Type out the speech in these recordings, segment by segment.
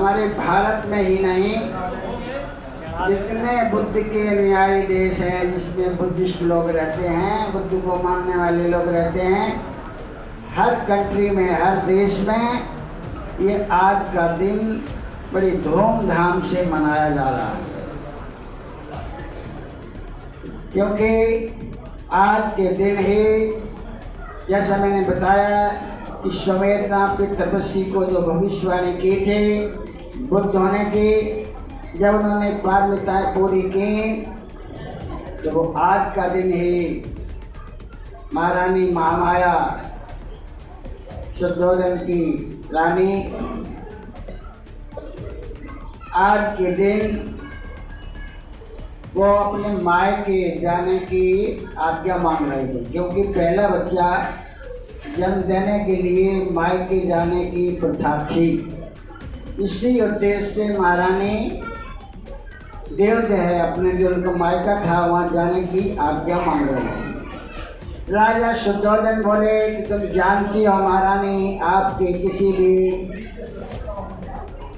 हमारे भारत में ही नहीं, जितने बुद्ध के अनुयायी देश हैं, जिसमें बुद्धिस्ट लोग रहते हैं, बुद्ध को मानने वाले लोग रहते हैं, हर कंट्री में, हर देश में ये आज का दिन बड़ी धूमधाम से मनाया जा रहा है। क्योंकि आज के दिन ही, जैसा मैंने बताया कि श्वेत नाम के तपस्वी को जो भविष्यवाणी की थी बुद्ध होने की, जब उन्होंने पारमिताएं पूरी की, तो वो आज का दिन ही महारानी महामाया, शुद्धोधन की रानी, आज के दिन वो अपने मायके जाने की आज्ञा मांग रहे थे। क्योंकि पहला बच्चा जन्म देने के लिए मायके जाने की प्रथा थी। इसी उद्देश्य से महारानी देवदेह है अपने जो उनका मायका था वहाँ जाने की आज्ञा मांग रहे हैं। राजा शुद्धोधन बोले कि तुम जानती हो महारानी, आपके किसी भी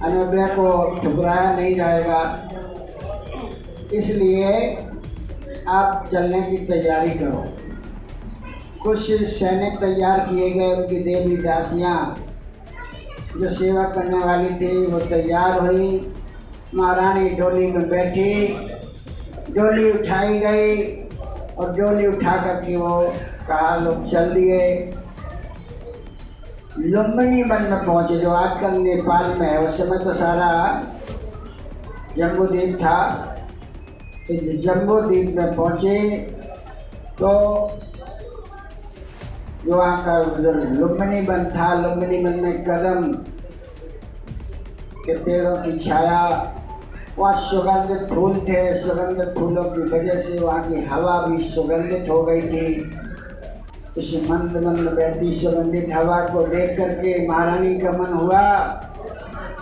अनुग्रह को ठुकराया नहीं जाएगा, इसलिए आप चलने की तैयारी करो। कुछ सैनिक तैयार किए गए, उनकी देवी दासियाँ जो सेवा करने वाली थी वो तैयार हुई। महारानी डोली में बैठी, डोली उठाई गई और डोली उठा करके वो कहा लोग चल दिए। लुम्बिनी वन में पहुँचे, जो आजकल नेपाल में है। उस समय तो सारा जम्बूद्वीप था। इस जम्बूद्वीप में पहुँचे तो जो वहाँ का लुम्बिनी वन था, लुम्बिनी वन में कदम के पेड़ों की छाया, वहाँ सुगंधित फूल थे। सुगंधित फूलों की वजह से वहाँ की हवा भी सुगंधित हो गई थी। उस मंद मंद बहती सुगंधित हवा को देख करके महारानी का मन हुआ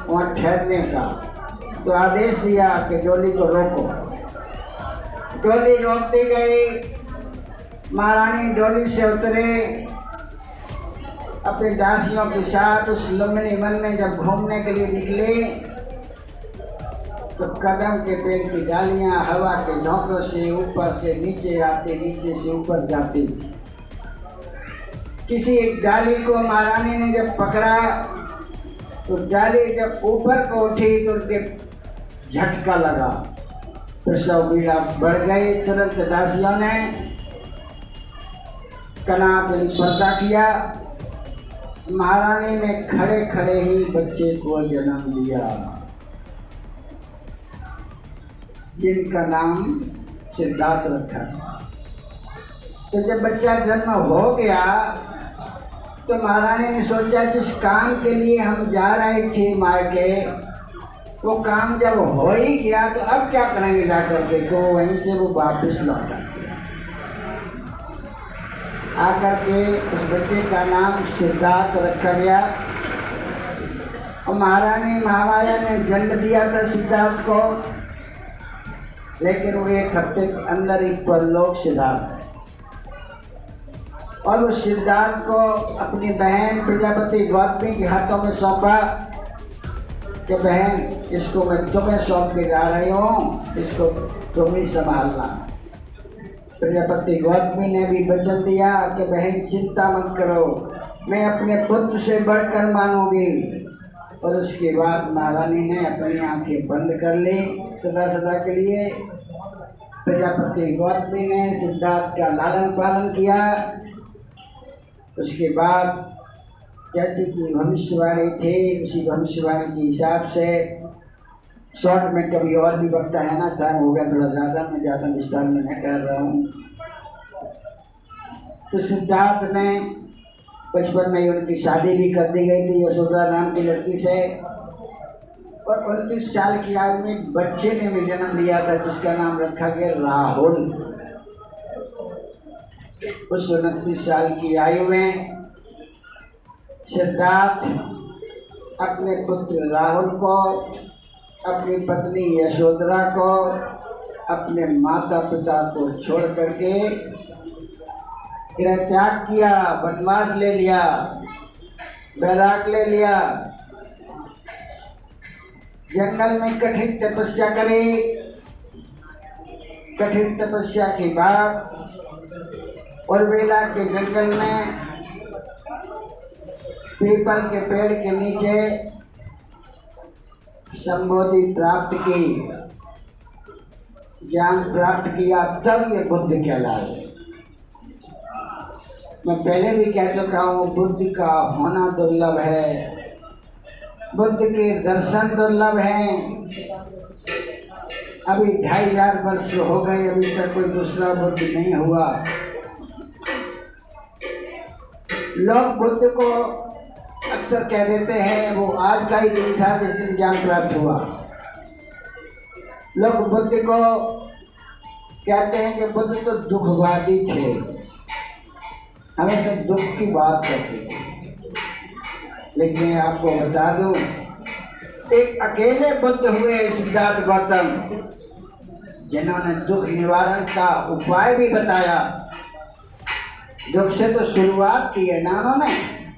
वहाँ ठहरने का। तो आदेश दिया कि डोली को रोको। डोली रोकती गई। महारानी डोली से उतरे, अपने दासियों के साथ उस लुम्बिनी वन में जब घूमने के लिए निकले तो कदम के पेड़ की डालियां हवा के झोंकों से ऊपर से नीचे आती, नीचे से ऊपर जाती। किसी एक डाली को महारानी ने जब पकड़ा तो डाली जब ऊपर को उठी तो उनके झटका लगा, प्रसव पीड़ा बढ़ गई। तुरंत दासियों ने कनापन पर्दा किया। महारानी ने खड़े खड़े ही बच्चे को जन्म दिया, जिनका नाम सिद्धार्थ रखा। तो जब बच्चा जन्म हो गया तो महारानी ने सोचा जिस काम के लिए हम जा रहे थे मायके, वो काम जब हो ही गया तो अब क्या करेंगे जाकर के। तो वहीं से वो वापस लौटा आकर के उस बच्चे का नाम सिद्धार्थ रखा गया। और महारानी महामाया ने जन्म दिया था सिद्धार्थ को, लेकिन वो 1 हफ्ते के अंदर ही परलोक सिद्धार्थ है। और उस सिद्धार्थ को अपनी बहन प्रजापति गौतमी के हाथों में सौंपा कि बहन, इसको मैं तुम्हें सौंप के जा रही हूँ, इसको तुम ही संभालना। प्रजापति गौतमी ने भी वचन दिया कि बहन चिंता मत करो, मैं अपने पुत्र से बढ़कर मानूंगी। और उसके बाद महारानी ने अपनी आंखें बंद कर ली सदा सदा के लिए। प्रजापति गौतमी ने सिद्धार्थ का लालन पालन किया। उसके बाद जैसे कि भविष्यवाणी थी, उसी भविष्यवाणी के हिसाब से शॉर्ट में कभी और भी वक्त है ना, टाइम हो गया थोड़ा ज़्यादा, मैं ज़्यादा विस्तार में नहीं कर रहा हूँ। तो सिद्धार्थ ने बचपन में ही उनकी शादी भी कर दी गई थी यशोदा नाम की लड़की से। और 29 साल की आयु में एक बच्चे ने भी जन्म लिया था जिसका नाम रखा गया राहुल। उस 29 साल की आयु में सिद्धार्थ अपने पुत्र राहुल को, अपनी पत्नी यशोधरा को, अपने माता पिता को छोड़ करके गृह त्याग किया, वनवास ले लिया, बैराग ले लिया। जंगल में कठिन तपस्या करे। कठिन तपस्या के बाद उर्वेला के जंगल में पीपल के पेड़ के नीचे संबोधि प्राप्त की, ज्ञान प्राप्त किया, तब ये बुद्ध कहलाए। मैं पहले भी कह चुका हूँ, बुद्ध का होना दुर्लभ है, बुद्ध के दर्शन दुर्लभ हैं। अभी 2500 वर्ष हो गए, अभी तक कोई दूसरा बुद्ध नहीं हुआ। लोग बुद्ध को अक्सर कह देते हैं वो आज का ही दिन था जिस दिन ज्ञान प्राप्त हुआ। लोग बुद्ध को कहते हैं कि बुद्ध तो दुखवादी थे, हमेशा दुख की बात करते थे। लेकिन मैं आपको बता दूं, एक अकेले बुद्ध हुए सिद्धार्थ गौतम, जिन्होंने दुख निवारण का उपाय भी बताया। दुख से तो शुरुआत की है ना उन्होंने,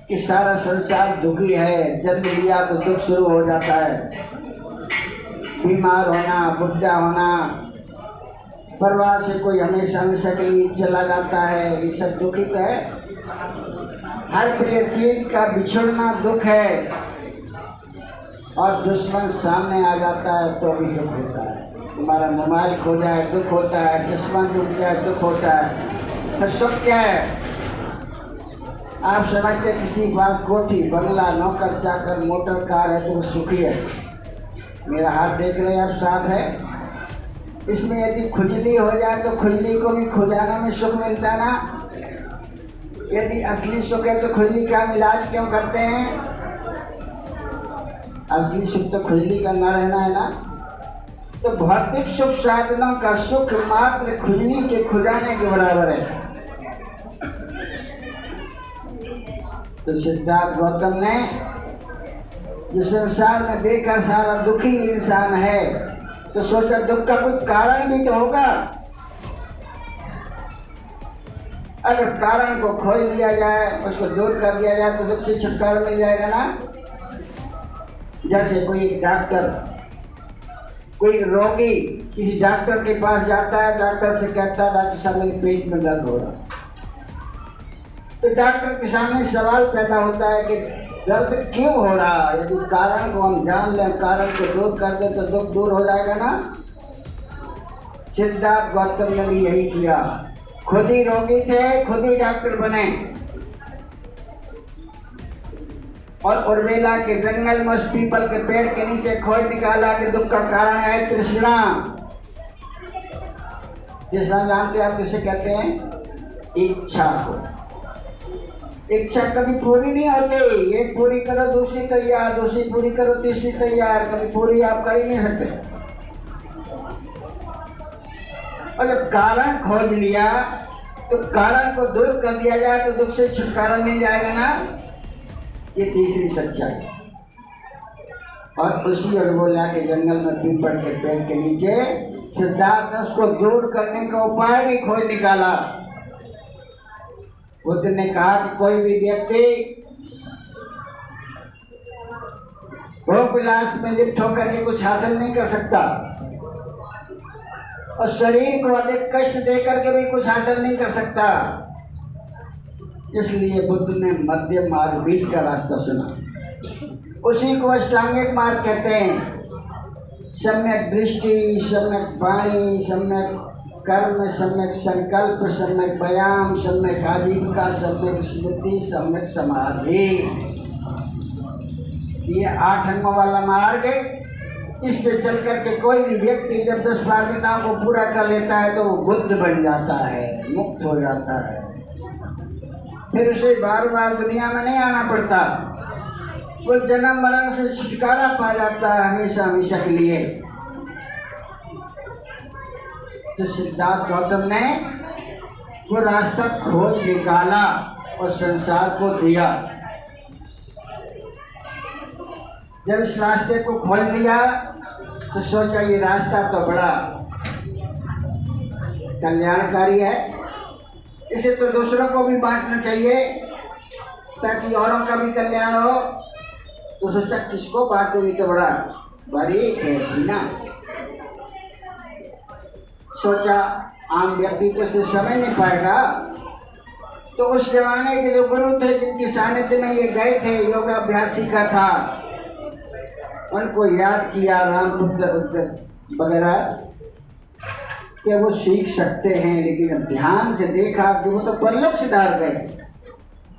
कि सारा संसार दुखी है, जन्म लिया तो दुख शुरू हो जाता है। बीमार होना, बुढ़ा होना, परिवार से कोई हमेशा हमेशा के लिए चला जाता है, ये सब दुखी तो है। हर प्रिय चीज का बिछड़ना दुख है, और दुश्मन सामने आ जाता है तो भी दुख होता है। तुम्हारा मोबाइल खो जाए दुख होता है, चश्मा टूट जाए दुख होता है। तो सुख क्या है? आप समझते किसी पास कोठी, बंगला, नौकर चाकर, मोटर कार है तो वो सुखी है। मेरा हाथ देख रहे हैं आप, साफ है। इसमें यदि खुजली हो जाए तो खुजली को भी खुजाने में सुख मिलता है ना। यदि असली सुख है तो खुजली का इलाज क्यों करते हैं? असली सुख तो खुजली का न रहना है ना। तो भौतिक सुख साधनों का सुख मात्र खुजली के खुजाने के बराबर है। तो सिद्धार्थ गौतम ने जो संसार में देखा सारा दुखी इंसान है, तो सोचा दुख का कुछ कारण भी तो होगा। अगर कारण को खोज लिया जाए, उसको दूर कर दिया जाए, तो दुख से छुटकारा मिल जाएगा ना। जैसे कोई डॉक्टर, कोई रोगी किसी डॉक्टर के पास जाता है, डॉक्टर से कहता है डॉक्टर साहब मेरे पेट में दर्द हो रहा है। तो डॉक्टर के सामने सवाल पैदा होता है कि दर्द क्यों हो रहा है। यदि कारण को हम जान लें, कारण को दूर कर दें, तो दुख दूर हो जाएगा ना। सिद्धार्थ गौतम ने भी यही किया, खुद ही रोगी थे, खुद ही डॉक्टर बने, और उर्वेला के जंगल में उस पीपल के पेड़ के नीचे खोज निकाला कि दुख का कारण है तृष्णा। तृष्णा जानते हैं आप किसे कहते हैं? इच्छा को। इच्छा कभी पूरी नहीं होती, एक पूरी करो दूसरी तैयार, दूसरी पूरी करो तीसरी तैयार, कभी पूरी आप कर ही नहीं सकते। और जब कारण खोज लिया तो कारण को दूर कर दिया जाए तो दुख से छुटकारा मिल जाएगा ना। ये तीसरी सच्चाई। और उसी उर्वेला के जंगल में पीपल के पेड़ के नीचे सिद्धार्थ ने उसको दूर करने का उपाय भी खोज निकाला। बुद्ध ने कहा कि कोई भी व्यक्ति भोग विलास में लिप्त होकर के कुछ हासिल नहीं कर सकता, और शरीर को अधिक कष्ट देकर के भी कुछ हासिल नहीं कर सकता। इसलिए बुद्ध ने मध्य मार्ग, बीच का रास्ता सुना। उसी को अष्टांगिक मार्ग कहते हैं। सम्यक दृष्टि, सम्यक वाणी, सम्यक कर्म, सम्यक संकल्प, सम्यक व्यायाम, सम्यक आजीविका, सम्यक स्मृति, सम्यक समाधि। ये 8 अंगों वाला मार्ग है। इस पे चल करके कोई भी व्यक्ति जब 10 पारमिताओं को पूरा कर लेता है तो वो बुद्ध बन जाता है, मुक्त हो जाता है। फिर उसे बार बार दुनिया में नहीं आना पड़ता, वो जन्म मरण से छुटकारा पा जाता है हमेशा हमेशा के लिए। तो सिद्धार्थ गौतम ने वो रास्ता खोज निकाला और संसार को दिया। जब इस रास्ते को खोज लिया तो सोचा ये रास्ता तो बड़ा कल्याणकारी है, इसे तो दूसरों को भी बांटना चाहिए ताकि औरों का भी कल्याण हो। तो सोचा किसको बांटूंगी तो बड़ा बारीक है जीना। सोचा आम व्यक्ति तो इसे समझ नहीं पाएगा, तो उस जमाने के जो गुरु थे जिनकी सानिध्य में ये गए थे, योगाभ्यास सीखा था, उनको याद किया रामपुत्र वगैरह कि वो सीख सकते हैं, लेकिन अब ध्यान से देखा कि वो तो परलोक सिधार गए,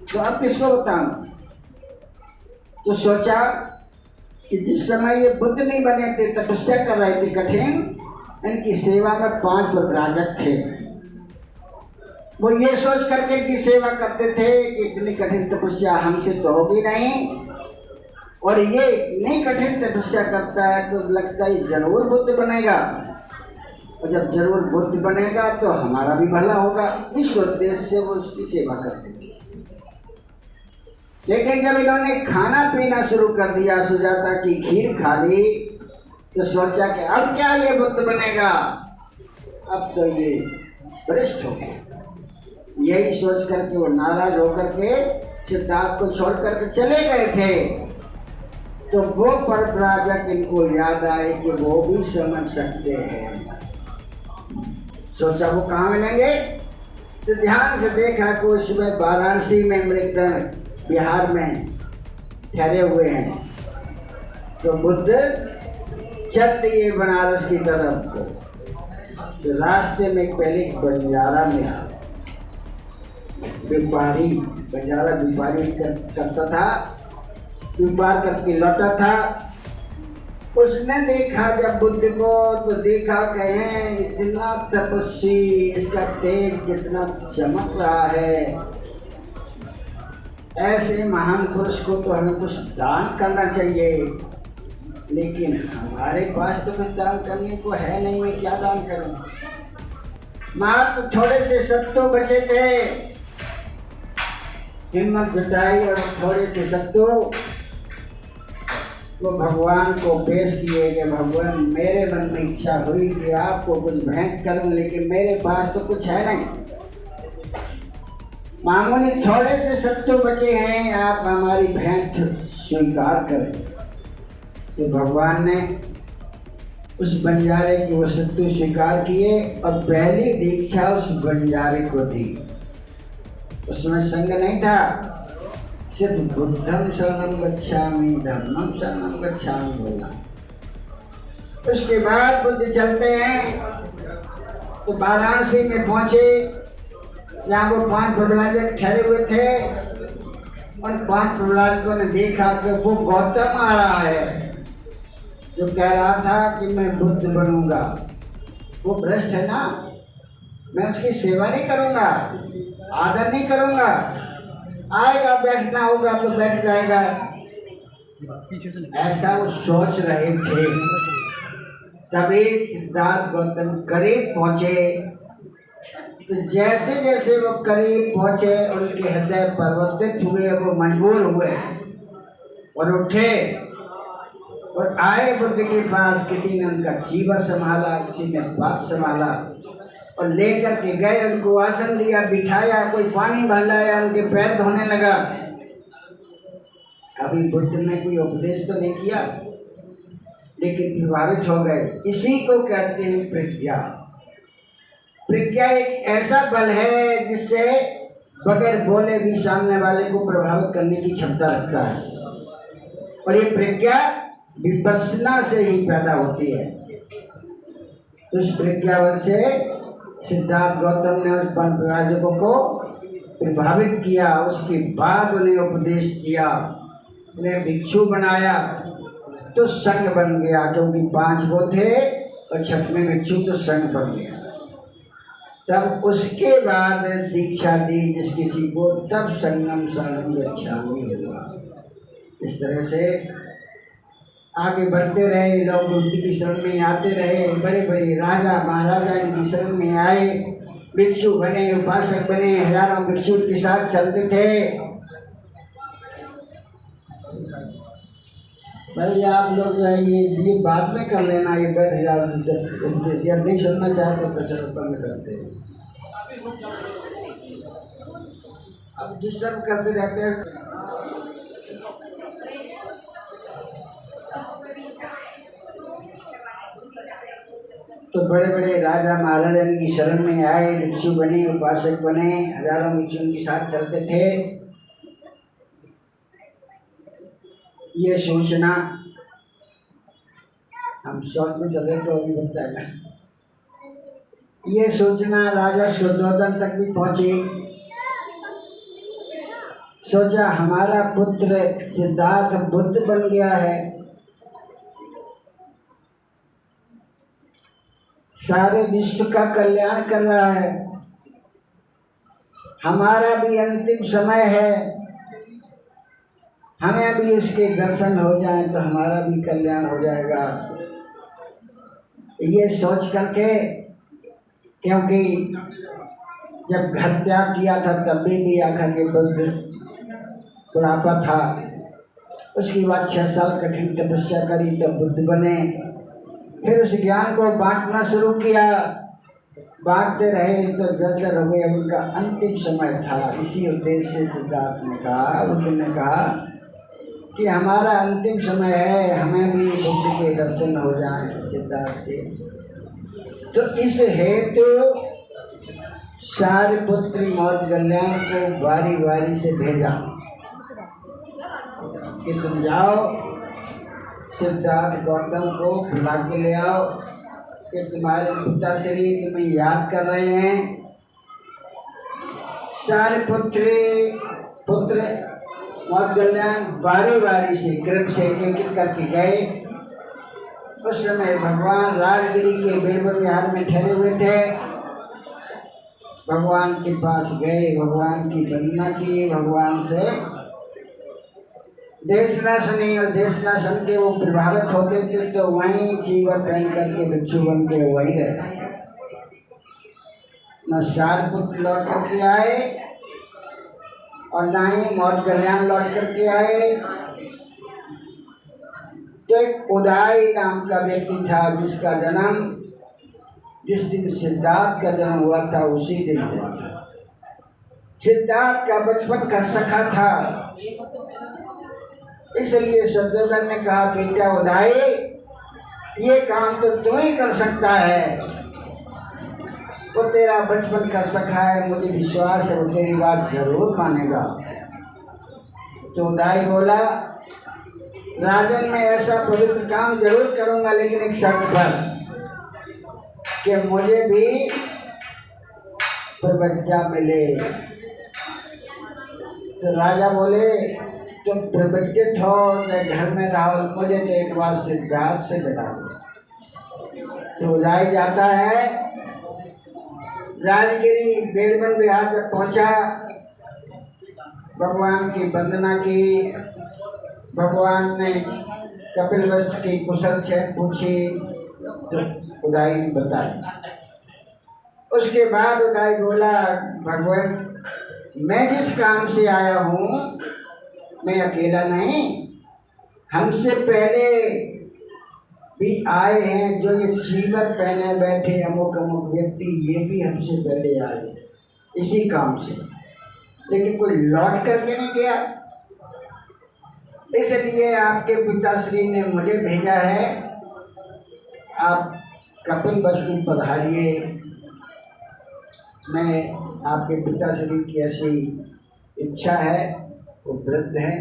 तो अब किसको बताऊं। तो सोचा कि जिस समय ये बुद्ध नहीं बने थे, तपस्या कर रहे थे कठिन, इनकी सेवा में 5 ब्राजक थे। वो ये सोच करके इनकी सेवा करते थे कि इतनी कठिन तपस्या हमसे तो होगी नहीं, और ये इतनी कठिन तपस्या करता है तो लगता है जरूर बुद्ध बनेगा, और जब जरूर बुद्ध बनेगा तो हमारा भी भला होगा। इस उद्देश्य से वो उसकी सेवा करते थे। लेकिन जब इन्होंने खाना पीना शुरू कर दिया, सुजाता की खीर खा ली, तो सोचा कि अब क्या ये बुद्ध बनेगा, अब तो ये भ्रष्ट हो गया। यही सोच करके वो नाराज होकर के सिद्धार्थ को छोड़ करके चले गए थे। तो वो परब्राजक इनको याद आए कि वो भी समझ सकते हैं। सोचा वो कहाँ मिलेंगे, तो ध्यान से देखा कि उसमें वाराणसी में मृत बिहार में ठहरे हुए हैं। तो बुद्ध चल दिए बनारस की तरफ को। तो रास्ते में पहले बंजारा में व्यापारी, बंजारा व्यापारी करता था, व्यापार करके लौटा था। उसने देखा जब बुद्ध को, तो देखा कहें इतना तपस्वी, इसका तेज कितना चमक रहा है, ऐसे महान पुरुष को तो हमें कुछ दान करना चाहिए, लेकिन हमारे पास तो कुछ दान करने को है नहीं, मैं क्या दान करूं। मात्र थोड़े से सत्तू बचे थे, हिम्मत जुटाई और थोड़े से सत्तू वो भगवान को पेश किए कि भगवान मेरे मन में इच्छा हुई कि आपको कुछ भेंट करूं, लेकिन मेरे पास तो कुछ है नहीं, मामूली थोड़े से सत्तू बचे हैं, आप हमारी भेंट स्वीकार करें। तो भगवान ने उस बंजारे की वो सत्तू स्वीकार किए और पहली दीक्षा उस बंजारे को दी। उसमें संग नहीं था, सिर्फ बुद्धम शरणम गच्छामि धर्मम शरणम गच्छामि बोला। उसके बाद बुद्ध चलते हैं तो वाराणसी में पहुंचे, जहाँ वो 5 प्रहलाद ठहरे हुए थे। उन 5 प्रहलादों ने देखा कि वो गौतम आ रहा है, जो कह रहा था कि मैं बुद्ध बनूंगा। वो भ्रष्ट है ना, मैं उसकी सेवा नहीं करूंगा, आदर नहीं करूंगा, आएगा बैठना होगा तो बैठ जाएगा, ऐसा वो सोच रहे थे। तभी सिद्धार्थ गौतम करीब पहुंचे, तो जैसे जैसे वो करीब पहुंचे उनके हृदय परिवर्तित हुए, वो मजबूर हुए और उठे और आए बुद्ध के पास। किसी ने उनका जीवा संभाला, किसी ने बात संभाला और लेकर के गए, उनको आसन दिया, बिठाया, कोई पानी भर लाया, उनके पैर धोने लगा। अभी बुद्ध ने कोई उपदेश तो नहीं किया, लेकिन प्रभावित हो गए। इसी को कहते हैं प्रज्ञा। प्रज्ञा एक ऐसा बल है जिससे बगैर बोले भी सामने वाले को प्रभावित करने की क्षमता रखता है, और ये प्रज्ञा विपश्यना से ही पैदा होती है। तो इस प्रज्ञा बल से सिद्धार्थ गौतम ने उस प्रहलादों को प्रभावित किया। उसके बाद उन्हें उपदेश दिया, उन्हें भिक्षु बनाया, तो संघ बन गया, क्योंकि 5 वो थे और 6वें भिक्षु तो संघ बन गया। तब उसके बाद दीक्षा दी जिस किसी को, तब संगम शरणम गच्छामि हुआ। इस तरह से आगे बढ़ते रहे लोग, बुद्धि की शरण में आते रहे। बड़े बड़े राजा महाराजा इनकी शरण में आए, भिक्षु बने, उपासक बने, हजारों भिक्षु के साथ चलते थे। भाई आप लोग जो है ये बाद में कर लेना, ये बैठ जाओ, जब नहीं सुनना चाहते तो चलो बंद करते हैं। अब डिस्टर्ब करते रहते हैं। तो बड़े बड़े राजा महाराजा की शरण में आए, भिक्षु बने, उपासक बने, हजारों भिक्षुओं के साथ चलते थे। ये सोचना, हम शॉर्ट में चले तो अभी बन जाएगा। ये सोचना राजा शुद्धोधन तक भी पहुंचे। सोचा हमारा पुत्र सिद्धार्थ बुद्ध बन गया है, सारे विश्व का कल्याण कर रहा है, हमारा भी अंतिम समय है, हमें भी उसके दर्शन हो जाए तो हमारा भी कल्याण हो जाएगा। ये सोच करके, क्योंकि जब घर त्याग किया था तब भी आखिर के बुद्ध बुढ़ापा था, उसके बाद 6 साल कठिन तपस्या करी तब बुद्ध बने। फिर उस ज्ञान को बांटना शुरू किया, बांटते रहे तो जर्जर हो गए। उनका अंतिम समय था। इसी उद्देश्य से सिद्धार्थ ने कहा, बुद्ध ने कहा कि हमारा अंतिम समय है, हमें भी बुद्ध के दर्शन हो जाए सिद्धार्थ के। तो इस हेतु सारे पुत्री मौज कल्याण को बारी बारी से भेजा कि तुम जाओ सिद्धार्थ गौतम को बुला के ले आओ कि तुम्हारे पिता श्री तुम्हें याद कर रहे हैं। सारे पुत्र मौज कल्याण बारी बारी से क्रम से एक करके गए। उस समय भगवान राजगिरी के बेलवर विहार में ठहरे हुए थे। भगवान के पास गए, भगवान की वंदना की, भगवान से देशना सुनी और देशना सुन के वो प्रभावित होते थे तो वहीं जीवन पहन करके भिक्षु बन के वही रहते। न सार पुत्र लौट करके आए और न ही मौज कल्याण लौट करके आए। तो एक उदाई नाम का व्यक्ति था जिसका जन्म जिस दिन सिद्धार्थ का जन्म हुआ था उसी दिन हुआ था। सिद्धार्थ का बचपन का सखा था। इसलिए शुद्धोधन ने कहा, बेटा उदाई, ये काम तो तू ही कर सकता है, वो तेरा बचपन का सखा है, मुझे विश्वास है वो तेरी बात जरूर मानेगा। तो उदाई बोला, राजन मैं ऐसा पवित्र काम जरूर करूंगा, लेकिन एक शर्त पर कि मुझे भी प्रवज्ञा मिले। तो राजा बोले, तुम प्रवज्ञित हो मैं घर में रहो, मुझे तो एक बार सिद्धार्थ से मिला दो। तो उदाई जाता है, राजगिरी बेलवन विहार तक पहुंचा, भगवान की वंदना की, भगवान ने कपिलवस्तु की कुशल छेद पूछी तो उदाई ने बताया। उसके बाद उदाई बोला, भगवान मैं जिस काम से आया हूँ मैं अकेला नहीं, हमसे पहले भी आए हैं जो ये सीवर पहने बैठे अमुक अमुक व्यक्ति, ये भी हमसे पहले आए इसी काम से, लेकिन कोई लौट करके नहीं गया। इसलिए आपके पिताश्री ने मुझे भेजा है, आप कपिलवस्तु पधारिए। मैं आपके पिताश्री की ऐसी इच्छा है, वो वृद्ध है।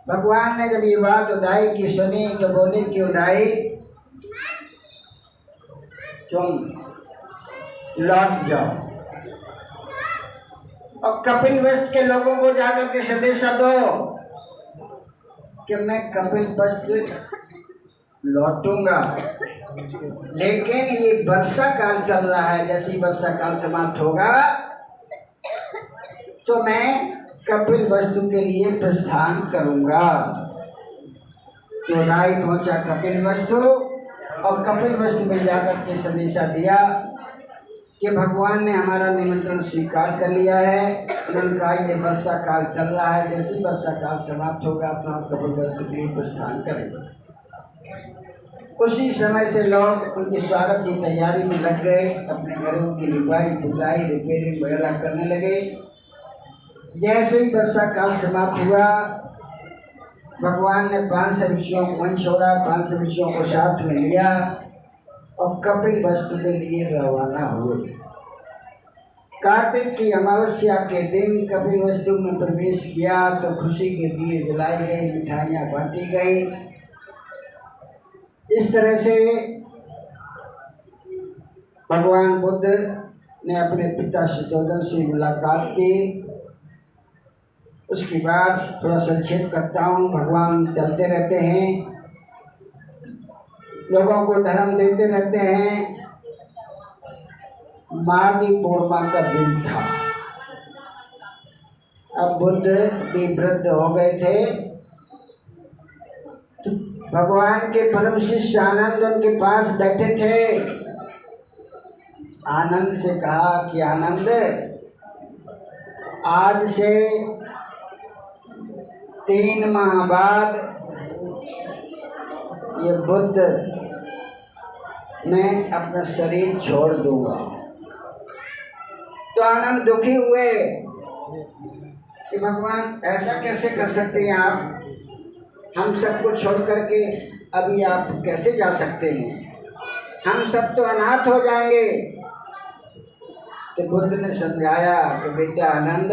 भगवान ने जब ये बात उदाई की सुनी तो बोले कि उदाई तुम लौट जाओ और कपिलवस्तु के लोगों को जाकर के संदेशा दो कि मैं कपिलवस्तु लौटूंगा, लेकिन ये वर्षा काल चल रहा है, जैसे वर्षा काल समाप्त होगा तो मैं कपिलवस्तु के लिए प्रस्थान करूंगा। तो उदाई पहुंचा कपिलवस्तु और कपिलवस्तु में जाकर के संदेशा दिया कि भगवान ने हमारा निमंत्रण स्वीकार कर लिया है। उन्होंने कहा ये वर्षा काल चल रहा है, जैसे वर्षा काल समाप्त होगा तो हम कपिलवस्तु के लिए प्रस्थान करेंगे। उसी समय से लोग उनके स्वागत की तैयारी में लग गए, अपने घरों की लिपाई पुताई रिपेयरिंग वगैरह करने लगे। जैसे ही वर्षा काल समाप्त हुआ, भगवान ने 500 भिक्षुओं को वहीं छोड़ा, 500 भिक्षुओं को साथ में लिया और कपिल वस्तु के लिए रवाना हुए। कार्तिक की अमावस्या के दिन कपिल वस्तु में प्रवेश किया तो खुशी के दिए जलाई गई, मिठाइयाँ बांटी गई। इस तरह से भगवान बुद्ध ने अपने पिता शुद्धोधन से मुलाकात की। उसके बाद थोड़ा संक्षेप करता हूँ। भगवान चलते रहते हैं, लोगों को धर्म देते रहते हैं। माघी पूर्णिमा का दिन था। अब बुद्ध भी वृद्ध हो गए थे। तो भगवान के परम शिष्य आनंद उनके पास बैठे थे। आनंद से कहा कि आनंद, आज से 3 माह बाद ये बुद्ध मैं अपना शरीर छोड़ दूंगा। तो आनंद दुखी हुए कि भगवान ऐसा कैसे कर सकते हैं आप, हम सबको छोड़ करके अभी आप कैसे जा सकते हैं, हम सब तो अनाथ हो जाएंगे। तो बुद्ध ने समझाया कि बेटा आनंद,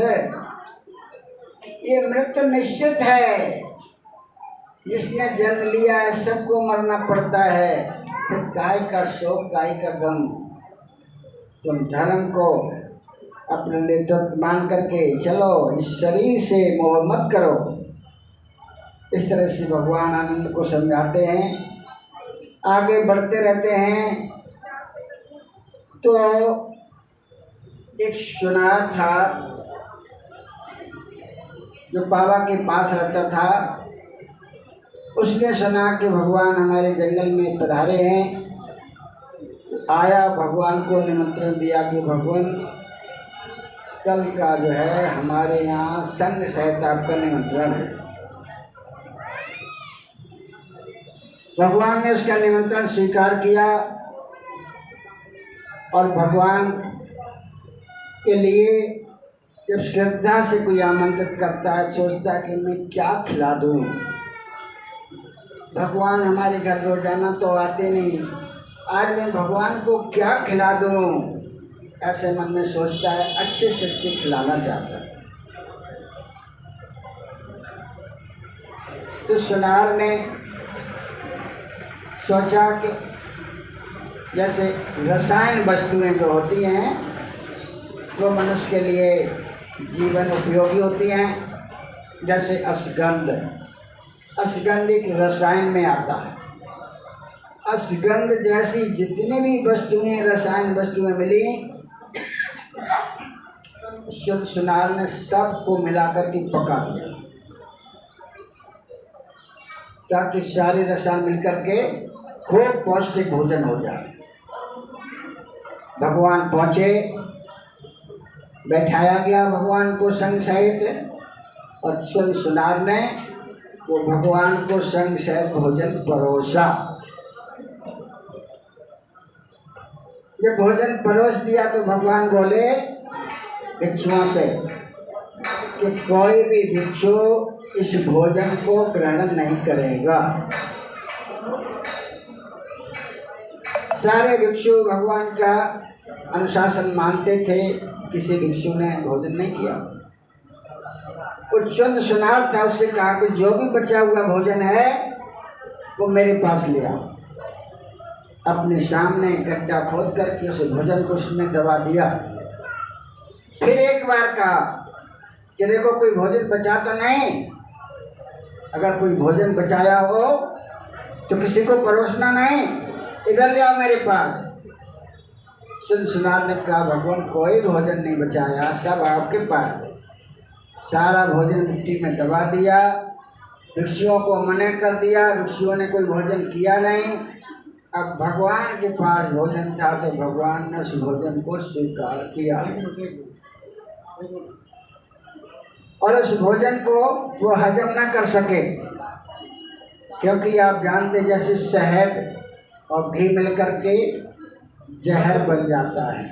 ये मृत्यु निश्चित है। जिसने जन्म लिया है सबको मरना पड़ता है। फिर काय का शोक, काय का गम। तुम धर्म को अपने नेतृत्व मान करके चलो, इस शरीर से मोह मत करो। इस तरह से भगवान आनंद को समझाते हैं, आगे बढ़ते रहते हैं। तो एक सुनार था जो बाबा के पास रहता था। उसने सुना कि भगवान हमारे जंगल में पधारे हैं। आया, भगवान को निमंत्रण दिया कि भगवान कल का जो है हमारे यहाँ संघ सहित आपका निमंत्रण है। भगवान ने उसका निमंत्रण स्वीकार किया और भगवान के लिए जब श्रद्धा से कोई आमंत्रित करता है, सोचता है कि मैं क्या खिला दूँ। भगवान हमारे घर रोजाना तो आते नहीं, आज मैं भगवान को क्या खिला दूँ, ऐसे मन में सोचता है। अच्छे से अच्छे खिलाना चाहता है। तो सुनार ने सोचा कि जैसे रसायन वस्तुएं जो होती हैं वो मनुष्य के लिए जीवन उपयोगी होती हैं। जैसे अश्वगंध, अश्वगंध एक रसायन में आता है। अश्वगंध जैसी जितनी भी वस्तुएं रसायन वस्तुएं मिली, सुनार ने सबको मिलाकर के पका दिया ताकि सारे रसायन मिलकर के खूब पौष्टिक भोजन हो जाए। भगवान पहुँचे, बैठाया गया भगवान को संग सहित, और सुनार ने वो भगवान को संग सहित भोजन परोसा। जब भोजन परोस दिया तो भगवान बोले भिक्षुओं से कि कोई भी भिक्षु इस भोजन को ग्रहण नहीं करेगा। सारे भिक्षु भगवान का अनुशासन मानते थे, किसी भिक्षु ने भोजन नहीं किया। कुछ चंद सुनार था, उससे कहा कि जो भी बचा हुआ भोजन है वो मेरे पास ले आओ। अपने सामने गड्ढा खोद करके उस भोजन को उसमें दबा दिया। फिर एक बार कहा कि देखो कोई भोजन बचा तो नहीं, अगर कोई भोजन बचाया हो तो किसी को परोसना नहीं, इधर ले आओ मेरे पास। सुनार ने कहा भगवान कोई भोजन नहीं बचाया, सब आपके पास। सारा भोजन मिट्टी में दबा दिया, भिक्षुओं को मना कर दिया, भिक्षुओं ने कोई भोजन किया नहीं। अब भगवान के पास भोजन था तो भगवान ने उस भोजन को स्वीकार किया और उस भोजन को वो हजम न कर सके, क्योंकि आप जानते जैसे शहद और घी मिलकर के जहर बन जाता है,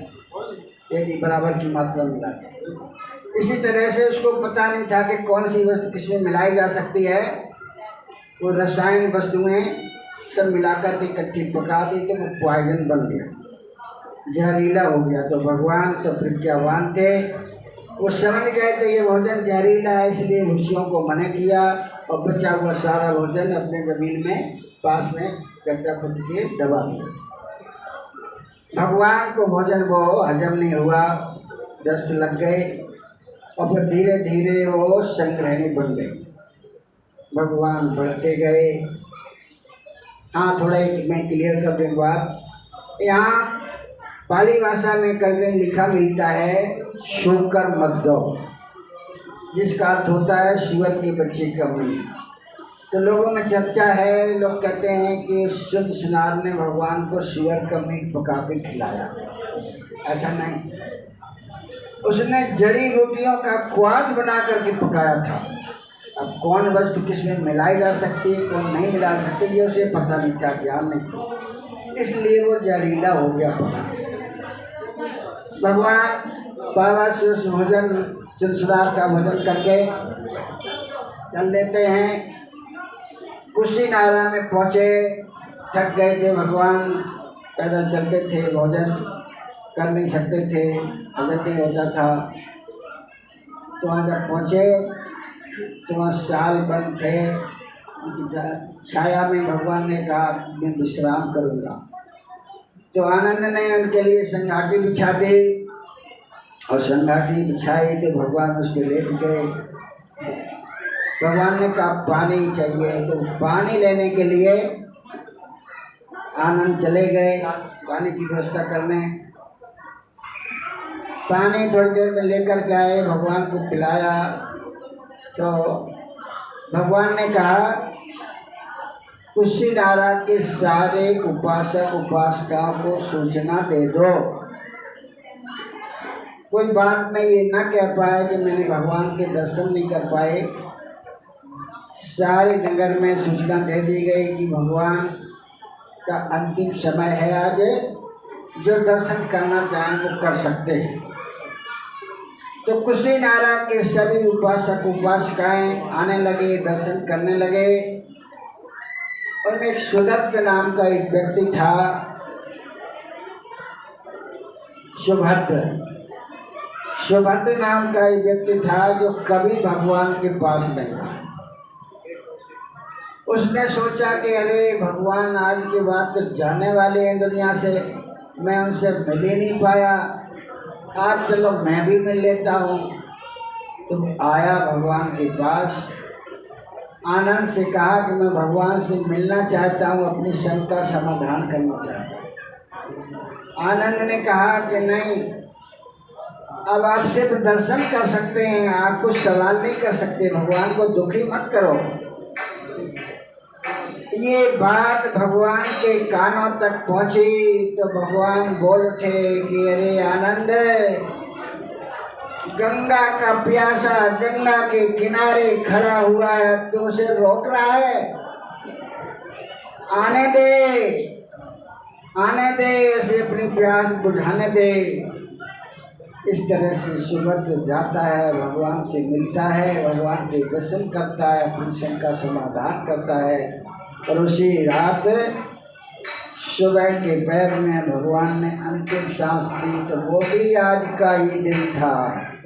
एक बराबर की मात्रा मिला। इसी तरह से उसको पता नहीं था कि कौन सी वस्तु किसमें मिलाई जा सकती है। वो रसायन वस्तुएं सब मिलाकर के इकट्ठी पका दी तो वो पॉइजन बन गया, जहरीला हो गया। तो भगवान तो प्रज्ञावान थे, वो समझ गए थे ये भोजन जहरीला है, इसलिए ऋषियों को मना किया और बचा हुआ सारा भोजन अपने जमीन में पास में गड्ढा खोद के दबा दिया। भगवान को भोजन वो हजम नहीं हुआ, दस्त लग गए और फिर धीरे धीरे वो संग्रहणी बन गए। भगवान बढ़ते गए। हाँ, थोड़ा एक मैं क्लियर कर दूँ बात। यहाँ पाली भाषा में कहीं लिखा मिलता है शूकर मद्दो, जिसका अर्थ होता है सुअर के बच्चे का मीट। तो लोगों में चर्चा है, लोग कहते हैं कि शुद्ध सुनार ने भगवान को सुअर का मीट पका के खिलाया। ऐसा नहीं, उसने जड़ी बूटियों का क्वाद बना करके पकाया था। अब कौन वस्तु किसमें मिलाई जा सकती है, कौन नहीं मिला सकती, ये उसे पता नहीं था, ज्ञान नहीं, इसलिए वो जहरीला हो गया पका। भगवान बाबा से उस भोजन चंद्रसुधार का भोजन करके चल लेते हैं। कुशीनारा में पहुँचे, थक गए थे भगवान, पैदल चलते थे, भोजन कर नहीं सकते थे, भोजन नहीं होता था। तो वहाँ जब पहुँचे तो वहाँ साल बंद थे, छाया में भगवान ने कहा मैं विश्राम करूँगा। तो आनंद ने उनके लिए संघाटी बिछा दी और संघाटी बिछाई तो भगवान उसके लेट गए। भगवान ने कहा पानी चाहिए, तो पानी लेने के लिए आनंद चले गए पानी की व्यवस्था करने। पानी थोड़ी देर में लेकर के आए, भगवान को पिलाया। तो भगवान ने कहा कुशीनारा के सारे उपासक उपासिकाओं को सूचना दे दो। कोई बात में ये ना कह पाए कि मैंने भगवान के दर्शन नहीं कर पाए। सारे नगर में सूचना दे दी गई कि भगवान का अंतिम समय है आज, जो दर्शन करना चाहें वो कर सकते हैं। तो कुशीनारा के सभी उपासक उपासिकाएं आने लगे, दर्शन करने लगे। और एक सुदत्त नाम का एक व्यक्ति था, सुभद्र नाम का एक व्यक्ति था जो कभी भगवान के पास नहीं था। उसने सोचा कि अरे भगवान आज के बाद तो जाने वाले हैं दुनिया से, मैं उनसे मिल ही नहीं पाया, आज चलो मैं भी मिल लेता हूँ। तो आया भगवान के पास, आनंद से कहा कि मैं भगवान से मिलना चाहता हूँ, अपनी शंका का समाधान करना चाहता हूँ। आनंद ने कहा कि नहीं, अब आप सिर्फ दर्शन कर सकते हैं, आप कुछ सवाल नहीं कर सकते, भगवान को दुखी मत करो। ये बात भगवान के कानों तक पहुंची तो भगवान बोल उठे कि अरे आनंद, गंगा का प्यासा गंगा के किनारे खड़ा हुआ है, तू उसे रोक रहा है? आने दे, उसे अपनी प्यास बुझाने दे। इस तरह से सुभद्र जाता है, भगवान से मिलता है, भगवान के दर्शन करता है, अपनी शंका का समाधान करता है। और उसी रात सुबह के पैर में भगवान ने अंतिम सांस ली, तो वो भी आज का ही दिन था।